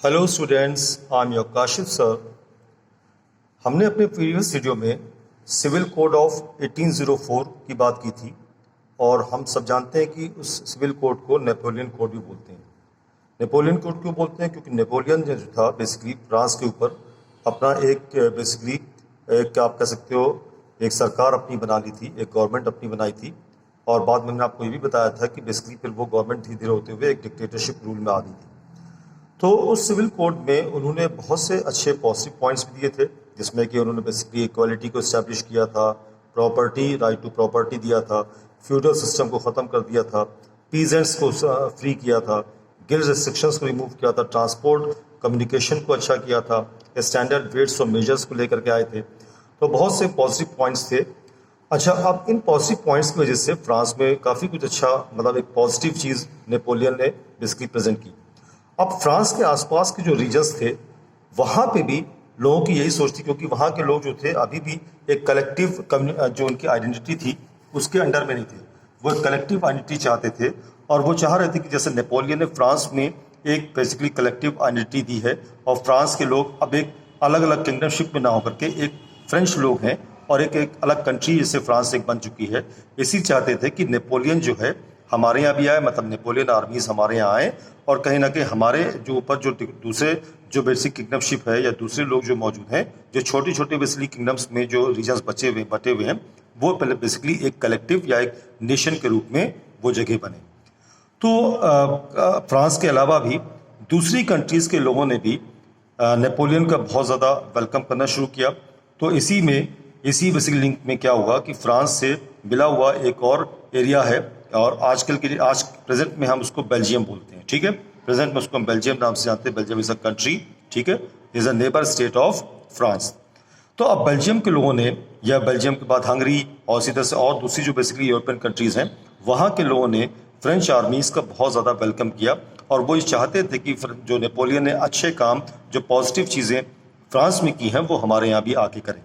Hello students, I am your Kashif sir. हमने अपने previous video में सिविल कोड ऑफ 1804 की बात की थी और हम सब जानते हैं कि उस सिविल कोड को नेपोलियन कोड भी बोलते हैं। नेपोलियन कोड क्यों बोलते हैं? क्योंकि नेपोलियन जो था बेसिकली फ्रांस के ऊपर अपना एक आप कह सकते हो एक सरकार अपनी बना ली थी, एक गवर्नमेंट अपनी बनाई थी और बाद में मैंने आपको ये भी बताया था कि बेसिकली फिर वो गवर्नमेंट धीरे धीरे होते हुए एक डिक्टेटरशिप रूल में आ गई थी। तो उस सिविल कोड में उन्होंने बहुत से अच्छे पॉजिटिव पॉइंट्स भी दिए थे, जिसमें कि उन्होंने बेसिकली इक्वालिटी को इस्टेब्लिश किया था, प्रॉपर्टी राइट टू प्रॉपर्टी दिया था, फ्यूडल सिस्टम को ख़त्म कर दिया था, पीजेंट्स को फ्री किया था, गिल्ड रिस्ट्रिक्शंस को रिमूव किया था, ट्रांसपोर्ट कम्युनिकेशन को अच्छा किया था, स्टैंडर्ड वेट्स और मेजर्स को लेकर के आए थे। तो बहुत से पॉजिटिव पॉइंट्स थे। अच्छा, अब इन पॉजिटिव पॉइंट्स की वजह से फ्रांस में काफ़ी कुछ अच्छा मतलब एक पॉजिटिव चीज़ नेपोलियन ने बेसिकली प्रेजेंट की। अब फ्रांस के आसपास के जो रीजन्स थे वहाँ पे भी लोगों की यही सोच थी, क्योंकि वहाँ के लोग जो थे अभी भी एक कलेक्टिव जो उनकी आइडेंटिटी थी उसके अंडर में नहीं थे। वो एक कलेक्टिव आइडेंटिटी चाहते थे और वो चाह रहे थे कि जैसे नेपोलियन ने फ्रांस में एक बेसिकली कलेक्टिव आइडेंटिटी दी है और फ्रांस के लोग अब एक अलग अलग किंगडमशिप में ना होकर के एक फ्रेंच लोग हैं और एक अलग कंट्री जैसे फ्रांस एक बन चुकी है। इसी चाहते थे कि नेपोलियन जो है हमारे यहाँ भी आए, मतलब नेपोलियन आर्मीज हमारे यहाँ आए और कहीं ना कहीं हमारे जो ऊपर जो दूसरे जो बेसिक किंगडमशिप है या दूसरे लोग जो मौजूद हैं, जो छोटे छोटे बेसिकली किंगडम्स में जो रीजन्स बटे हुए हैं, वो पहले बेसिकली एक कलेक्टिव या एक नेशन के रूप में वो जगह बने। तो फ्रांस के अलावा भी दूसरी कंट्रीज़ के लोगों ने भी नेपोलियन का बहुत ज़्यादा वेलकम करना शुरू किया। तो इसी बेसिकली लिंक में क्या हुआ कि फ्रांस से मिला हुआ एक और एरिया है और आज प्रेजेंट में हम उसको बेल्जियम बोलते हैं। ठीक है, प्रेजेंट में उसको हम बेल्जियम नाम से जानते हैं। बेल्जियम इज़ अ कंट्री, ठीक है, is a neighbour state of France. तो अब बेल्जियम के लोगों ने या बेल्जियम के बाद हंगरी और इसी तरह से और दूसरी जो बेसिकली यूरोपियन कंट्रीज़ हैं, वहाँ के लोगों ने फ्रेंच आर्मीज़ का बहुत ज़्यादा वेलकम किया और वो ये चाहते थे कि जो नेपोलियन ने अच्छे काम, जो पॉजिटिव चीज़ें फ्रांस में की हैं, वो हमारे यहाँ भी आके करें।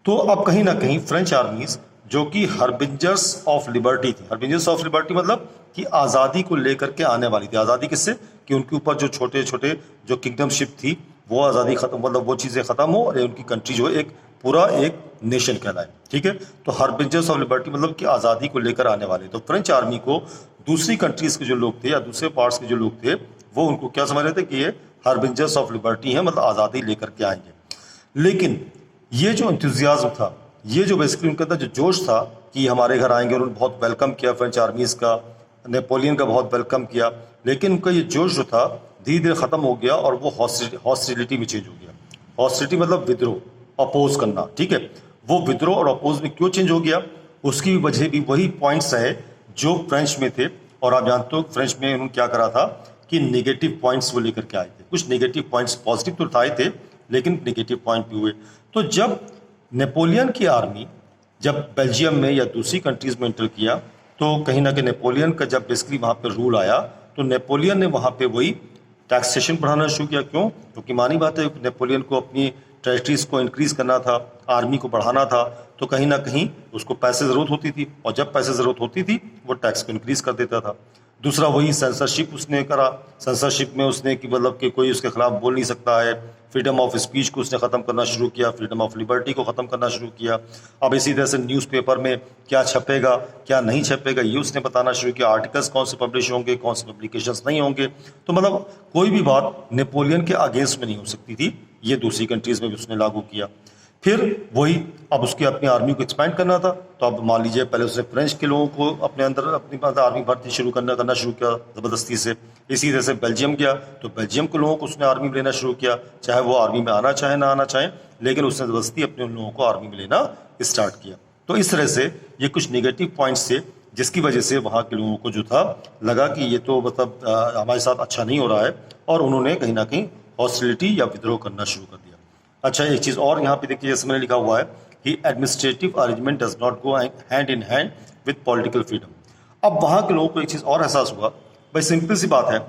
तो अब कहीं ना कहीं फ्रेंच आर्मीज जो कि हर्बिंजर्स ऑफ लिबर्टी थी, हर्बिंजर्स ऑफ लिबर्टी मतलब कि आज़ादी को लेकर के आने वाली थी। आज़ादी किससे? कि उनके ऊपर जो छोटे छोटे जो किंगडमशिप थी वो आज़ादी खत्म, मतलब वो चीज़ें ख़त्म हो और उनकी कंट्री जो है एक पूरा एक नेशन कहलाए। ठीक है, तो हर्बिंजर्स ऑफ लिबर्टी मतलब कि आज़ादी को लेकर आने वाले। तो फ्रेंच आर्मी को दूसरी कंट्रीज़ के जो लोग थे या दूसरे पार्ट्स के जो लोग थे वो उनको क्या समझ रहे थे कि ये हर्बिंजर्स ऑफ लिबर्टी हैं, मतलब आज़ादी लेकर के आएंगे। लेकिन ये जो इंतज़ियाज़्म था, ये जो बेसिकली उनके अंदर जो जोश था कि हमारे घर आएंगे, उन्होंने बहुत वेलकम किया फ्रेंच आर्मीज़ का, नेपोलियन का बहुत वेलकम किया, लेकिन उनका ये जोश जो था धीरे धीरे ख़त्म हो गया और वो हॉस्टिलिटी में चेंज हो गया। हॉस्टिलिटी मतलब विद्रोह, अपोज करना। ठीक है, वो विद्रोह और अपोज में क्यों चेंज हो गया, उसकी वजह भी वही पॉइंट्स रहे जो फ्रेंच में थे। और आप जानते हो फ्रेंच में उन्होंने क्या करा था कि नेगेटिव पॉइंट्स वो लेकर के आए थे। कुछ नेगेटिव पॉइंट्स, पॉजिटिव तो आए थे लेकिन नेगेटिव पॉइंट भी हुए। तो जब नेपोलियन की आर्मी जब बेल्जियम में या दूसरी कंट्रीज़ में एंटर किया तो कहीं ना कहीं नेपोलियन का जब बेसिकली वहाँ पे रूल आया तो नेपोलियन ने वहाँ पे वही टैक्सेशन बढ़ाना शुरू किया। क्यों? क्योंकि मानी बात है नेपोलियन को अपनी टेरिटरीज़ को इंक्रीज़ करना था, आर्मी को बढ़ाना था, तो कहीं ना कहीं उसको पैसे ज़रूरत होती थी और जब पैसे ज़रूरत होती थी वो टैक्स को इंक्रीज़ कर देता था। दूसरा वही सेंसरशिप उसने करा। सेंसरशिप में उसने कि मतलब कि कोई उसके खिलाफ बोल नहीं सकता है। फ्रीडम ऑफ स्पीच को उसने ख़त्म करना शुरू किया, फ्रीडम ऑफ लिबर्टी को ख़त्म करना शुरू किया। अब इसी तरह से न्यूज़पेपर में क्या छपेगा क्या नहीं छपेगा ये उसने बताना शुरू किया। आर्टिकल्स कौन से पब्लिश होंगे, कौन से पब्लिकेशंस नहीं होंगे। तो मतलब कोई भी बात नेपोलियन के अगेंस्ट में नहीं हो सकती थी। ये दूसरी कंट्रीज़ में भी उसने लागू किया। फिर वही अब उसकी अपनी आर्मी को एक्सपैंड करना था। तो अब मान लीजिए पहले उसने फ्रेंच के लोगों को अपने अंदर अपनी आर्मी भर्ती करना शुरू किया ज़बरदस्ती से। इसी तरह से बेल्जियम गया तो बेल्जियम के लोगों को उसने आर्मी में लेना शुरू किया, चाहे वो आर्मी में आना चाहे ना आना चाहे, लेकिन उसने ज़बरदस्ती अपने उन लोगों को आर्मी में लेना स्टार्ट किया। तो इस तरह से ये कुछ निगेटिव पॉइंट्स थे जिसकी वजह से वहाँ के लोगों को जो था लगा कि ये तो मतलब हमारे साथ अच्छा नहीं हो रहा है और उन्होंने कहीं ना कहीं हॉस्टिलिटी या विद्रोह करना शुरू कर दिया। अच्छा, एक चीज़ और यहाँ पे देखिए, जैसे मैंने लिखा हुआ है कि administrative arrangement does not go hand in hand with political freedom. अब वहाँ के लोगों को एक चीज़ और एहसास हुआ, भाई सिंपल सी बात है,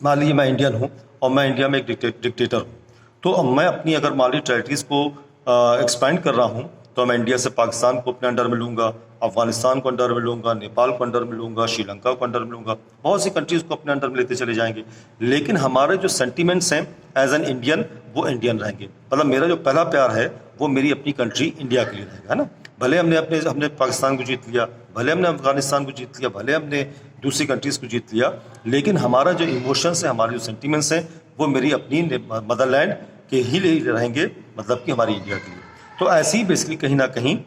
मान लीजिए मैं इंडियन हूँ और मैं इंडिया में एक डिक्टेटर हूँ, तो अब मैं अपनी अगर मान लीजिए टेरिटरीज़ को एक्सपैंड कर रहा हूँ तो मैं इंडिया से पाकिस्तान को अपने अंडर में लूँगा, अफगानिस्तान को अंडर में लूँगा, नेपाल को अंडर में लूँगा, श्रीलंका को अंडर में लूँगा, बहुत सी कंट्रीज़ को अपने अंडर में लेते चले जाएंगे। लेकिन हमारे जो सेंटिमेंट्स हैं एज एन इंडियन, वो इंडियन रहेंगे। मतलब मेरा जो पहला प्यार है वो मेरी अपनी कंट्री इंडिया के लिए रहेगा, है ना। भले हमने पाकिस्तान को जीत लिया, भले हमने अफगानिस्तान को जीत लिया, भले हमने दूसरी कंट्रीज़ को जीत लिया, लेकिन हमारा जो इमोशंस है, हमारे जो सेंटिमेंट्स हैं, वो मेरी अपनी मदरलैंड के ही लिए रहेंगे, मतलब कि हमारी इंडिया के लिए। तो ऐसे ही बेसिकली कहीं ना कहीं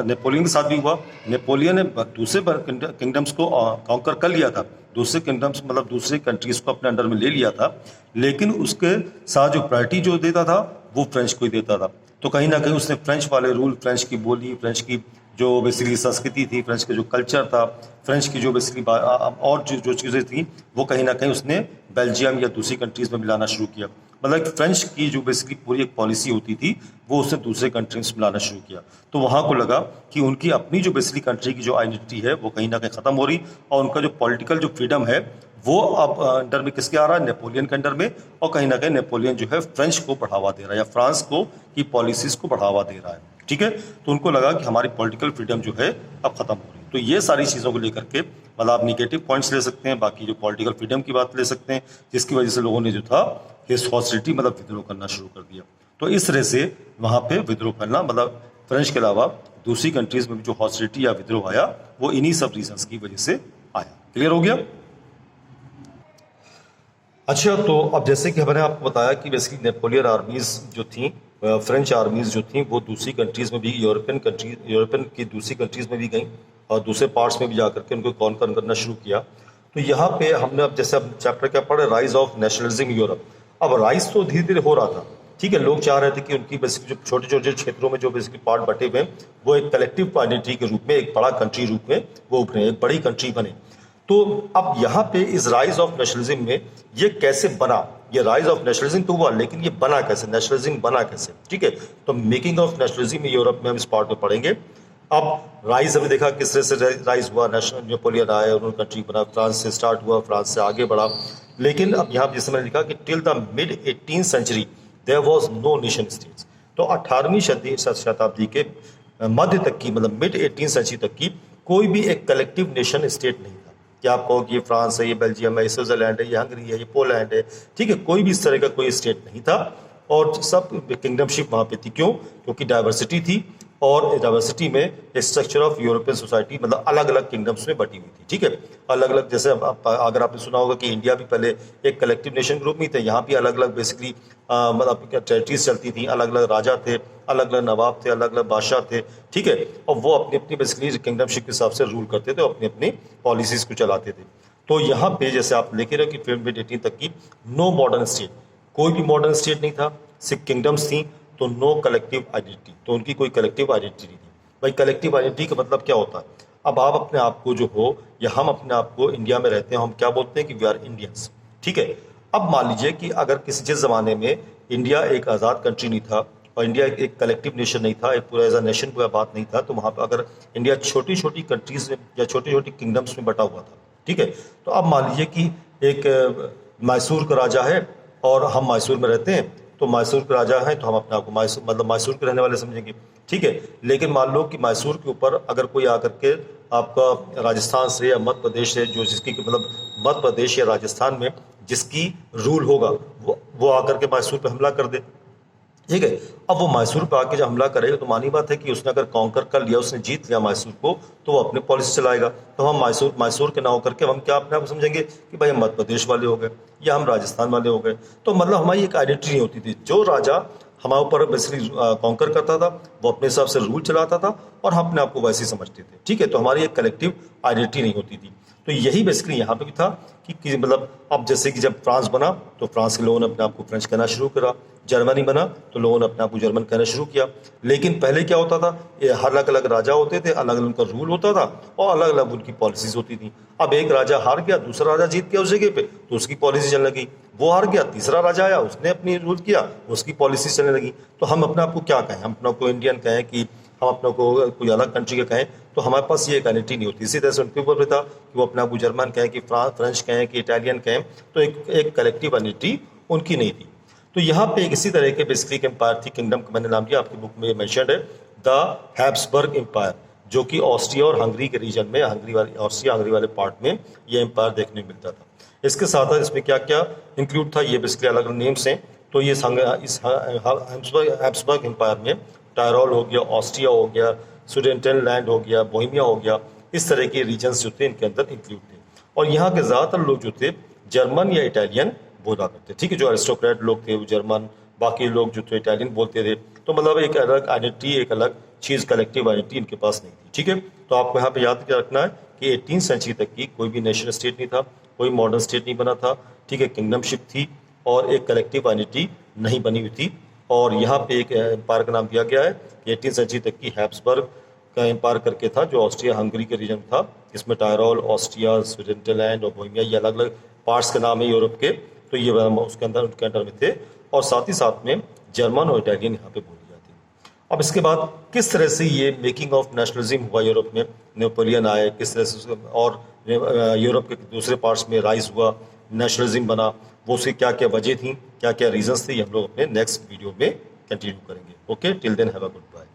नेपोलियन के साथ भी हुआ। नेपोलियन ने दूसरे किंगडम्स को कॉन्कर कर लिया था, दूसरे किंगडम्स मतलब दूसरे कंट्रीज़ को अपने अंडर में ले लिया था, लेकिन उसके साथ जो प्रायोरिटी जो देता था वो फ्रेंच को ही देता था। तो कहीं ना कहीं उसने फ्रेंच वाले रूल, फ्रेंच की बोली, फ्रेंच की जो बेसिकली संस्कृति थी, फ्रेंच का जो कल्चर था, फ्रेंच की जो बेसिकली और जो चीज़ें थी, वो कहीं ना कहीं उसने बेल्जियम या दूसरी कंट्रीज़ में मिलाना शुरू किया। मतलब फ्रेंच की जो बेसिकली पूरी एक पॉलिसी होती थी वो उसने दूसरे कंट्रीज में लाना शुरू किया। तो वहाँ को लगा कि उनकी अपनी जो बेसिकली कंट्री की जो आइडेंटिटी है वो कहीं ना कहीं ख़त्म हो रही, और उनका जो पॉलिटिकल जो फ्रीडम है वो अब अंडर में किसके आ रहा है, नेपोलियन के अंडर में। और कहीं ना कहीं नेपोलियन जो है फ्रेंच को बढ़ावा दे रहा है या फ्रांस को की पॉलिसीज़ को बढ़ावा दे रहा है, ठीक है। तो उनको लगा कि हमारी पॉलिटिकल फ्रीडम जो है अब ख़त्म हो रही है। तो ये सारी चीज़ों को लेकर के मतलब आप निगेटिव पॉइंट्स ले सकते हैं, बाकी जो पॉलिटिकल फ्रीडम की बात ले सकते हैं, जिसकी वजह से लोगों ने जो था हिज हॉस्टिलिटी मतलब विद्रोह करना शुरू कर दिया। तो इस तरह से वहाँ पे विद्रोह करना मतलब फ्रेंच के अलावा दूसरी कंट्रीज़ में भी जो हॉस्टिलिटी या विद्रोह आया वो इन्हीं सब रीजंस की वजह से आया। क्लियर हो गया। अच्छा, तो अब जैसे कि मैंने आपको बताया कि बेसिकली नेपोलियन आर्मीज़ जो थी, फ्रेंच आर्मीज़ जो थी, वो दूसरी कंट्रीज़ में भी, यूरोपियन की दूसरी कंट्रीज़ में भी गई और दूसरे पार्ट्स में भी जाकर के उनको कॉन्कर करना शुरू किया। तो यहाँ पे हमने अब जैसे अब चैप्टर क्या पढ़े, राइज ऑफ नेशनलिज्म यूरोप। अब राइज तो धीरे धीरे हो रहा था, ठीक है। लोग चाह रहे थे कि उनकी बेसिकली जो छोटे छोटे क्षेत्रों में जो बेसिकली पार्ट बटे हुए हैं वो एक कलेक्टिव आइडेंटिटी के रूप में, एक बड़ा कंट्री रूप में वो उभरे, एक बड़ी कंट्री बने। तो अब यहाँ पे इस राइज ऑफ नेशनलिज्म में ये कैसे बना, ये राइज ऑफ नेशनलिज्म तो हुआ, लेकिन ये बना कैसे, नेशनलिज्म बना कैसे, ठीक है। तो मेकिंग ऑफ नेशनलिज्म यूरोप में हम इस पार्ट में पढ़ेंगे। अब राइज हमने देखा किस तरह से राइज हुआ, नेशनल नेपोलियन आया, उन्होंने कंट्री बना, फ्रांस से स्टार्ट हुआ, फ्रांस से आगे बढ़ा। लेकिन अब यहाँ जैसे मैंने लिखा कि till the mid 18th century there was no nation states. तो 18वीं शताब्दी के मध्य तक की, मतलब मिड 18th सेंचुरी तक की कोई भी एक कलेक्टिव नेशन स्टेट नहीं था। क्या आप कहो कि ये फ्रांस है, ये बेल्जियम है, ये स्विट्जरलैंड है, ये हंगरी है, ये पोलैंड है, ठीक है। कोई भी इस तरह का कोई स्टेट नहीं था और सब किंगडमशिप वहाँ पे थी। क्यों? क्योंकि डाइवर्सिटी थी और डाइवर्सिटी में स्ट्रक्चर ऑफ यूरोपियन सोसाइटी मतलब अलग अलग किंगडम्स में बटी हुई थी, ठीक है। अलग अलग, जैसे अगर आपने सुना होगा कि इंडिया भी पहले एक कलेक्टिव नेशन ग्रुप में थे, यहाँ भी अलग अलग बेसिकली मतलब टेरिटरीज चलती थी, अलग अलग राजा थे, अलग अलग नवाब थे, अलग अलग बादशाह थे, ठीक है। और वो अपनी अपनी बेसिकली किंगडमशिप के हिसाब से रूल करते थे, अपनी अपनी पॉलिसीज को चलाते थे। तो यहाँ पे जैसे आप लेके रहे कि 18 तक की नो मॉडर्न स्टेट, कोई भी मॉडर्न स्टेट नहीं था, सिर्फ किंगडम्स थी। तो नो कलेक्टिव आइडेंटिटी, तो उनकी कोई कलेक्टिव आइडेंटिटी नहीं थी। भाई कलेक्टिव आइडेंटिटी का मतलब क्या होता है? अब आप अपने आप को जो हो या हम अपने आप को इंडिया में रहते हैं, हम क्या बोलते हैं कि वी आर इंडियंस, ठीक है। अब मान लीजिए कि अगर किसी जिस ज़माने में इंडिया एक आज़ाद कंट्री नहीं था और इंडिया एक कलेक्टिव नेशन नहीं था, एक पूरा एज अ नेशन पूरा बात नहीं था, तो वहाँ पर अगर इंडिया छोटी छोटी कंट्रीज में या छोटी छोटी किंगडम्स में बटा हुआ था, ठीक है। तो अब मान लीजिए कि एक मैसूर का राजा है और हम मैसूर में रहते हैं, तो मैसूर के राजा हैं तो हम अपने आप को मैसूर मतलब मैसूर के रहने वाले समझेंगे, ठीक है। लेकिन मान लो कि मैसूर के ऊपर अगर कोई आकर के आपका राजस्थान से या मध्य प्रदेश से, जो जिसकी मतलब मध्य प्रदेश या राजस्थान में जिसकी रूल होगा वो आकर के मैसूर पे हमला कर दे, ठीक है। अब वो मैसूर पे आके जब हमला करेगा तो मानी बात है कि उसने अगर कॉन्कर कर लिया, उसने जीत लिया मैसूर को, तो वो अपने पॉलिसी चलाएगा। तो हम मैसूर के ना होकर के हम क्या अपने आप को समझेंगे कि भाई हम मध्य प्रदेश वाले हो गए या हम राजस्थान वाले हो गए। तो मतलब हमारी एक आइडेंटिटी नहीं होती थी। जो राजा हमारे ऊपर बेसिकली कॉन्कर करता था वो अपने हिसाब से रूल चलाता था और हम अपने आप को वैसे ही समझते थे, ठीक है। तो हमारी एक कलेक्टिव आइडेंटिटी नहीं होती थी। तो यही बेसिकली यहाँ पे भी था कि मतलब अब जैसे कि जब फ्रांस बना तो फ्रांस के लोगों ने अपने आप को फ्रेंच कहना शुरू करा, जर्मनी बना तो लोगों ने अपने आप को जर्मन कहना शुरू किया। लेकिन पहले क्या होता था, ये अलग अलग राजा होते थे, अलग अलग उनका रूल होता था और अलग अलग उनकी पॉलिसीज होती थी। अब एक राजा हार गया, दूसरा राजा जीत गया उस जगह पे, तो उसकी पॉलिसी चलने लगी। वो हार गया, तीसरा राजा आया, उसने अपनी रूल किया, उसकी पॉलिसी चलने लगी। तो हम अपने आप को क्या कहें, हम अपने को इंडियन कहें कि हम अपने को कोई अलग कंट्री का कहें, तो हमारे पास ये एक आइडेंटिटी नहीं होती। इसी तरह से उनके ऊपर भी था कि वो अपने आप को जर्मन कहें कि फ्रेंच कहें कि इटालियन कहें, तो एक कलेक्टिव आइडेंटिटी उनकी नहीं थी। तो यहाँ पे एक इसी तरह के बेसिकली एम्पायर थी, किंगडम का मैंने नाम दिया, आपकी बुक में मेंशन्ड है। द हैब्सबर्ग एम्पायर, जो कि ऑस्ट्रिया और हंगरी के रीजन में, ऑस्ट्रिया हंगरी वाले पार्ट में ये एम्पायर देखने को मिलता था। इसके साथ साथ इसमें क्या क्या इंक्लूड था, ये बेसिकली अलग अलग नेम्स हैं। तो ये इस हैब्सबर्ग एम्पायर में टायरोल हो गया, ऑस्ट्रिया हो गया, सुडेनटेनलैंड हो गया, बोहेमिया हो गया, इस तरह के रीजन्स जो थे इनके अंदर इंक्लूड थे। और यहाँ के ज़्यादातर लोग जो थे जर्मन या इटालियन बोला करते, ठीक है। जो अरिस्टोक्रेट लोग थे वो जर्मन, बाकी लोग जो थे इटालियन बोलते थे। तो मतलब एक अलग आइडेंटिटी, एक अलग चीज़, कलेक्टिव आइडेंटिटी इनके पास नहीं थी, ठीक है। तो आपको यहाँ पे याद क्या रखना है कि 18वीं सेंचुरी तक की कोई भी नेशनल स्टेट नहीं था, कोई मॉडर्न स्टेट नहीं बना था, ठीक है। किंगडमशिप थी और एक कलेक्टिव आइडेंटिटी नहीं बनी हुई थी। और यहाँ पे एक एम्पायर का नाम दिया गया है कि 18वीं सेंचुरी तक की हैब्सबर्ग का एम्पायर करके था, जो ऑस्ट्रिया हंगरी के रीजन था। इसमें टायरोल, ऑस्ट्रिया, स्विट्जरलैंड और बोहेमिया, ये अलग अलग पार्ट्स के नाम है यूरोप के, तो ये उसके अंदर उनके अंडर में थे। और साथ ही साथ में जर्मन और इटालियन यहाँ पे बोली जाती है। अब इसके बाद किस तरह से ये मेकिंग ऑफ नेशनलिज्म हुआ यूरोप में, नेपोलियन आए, किस तरह से और यूरोप के दूसरे पार्ट्स में राइज हुआ, नेशनलिज्म बना, वो उसकी क्या क्या वजह थी, क्या क्या रीजंस थे, ये हम लोग अपने नेक्स्ट वीडियो में कंटिन्यू करेंगे। Okay, till then have a good bye.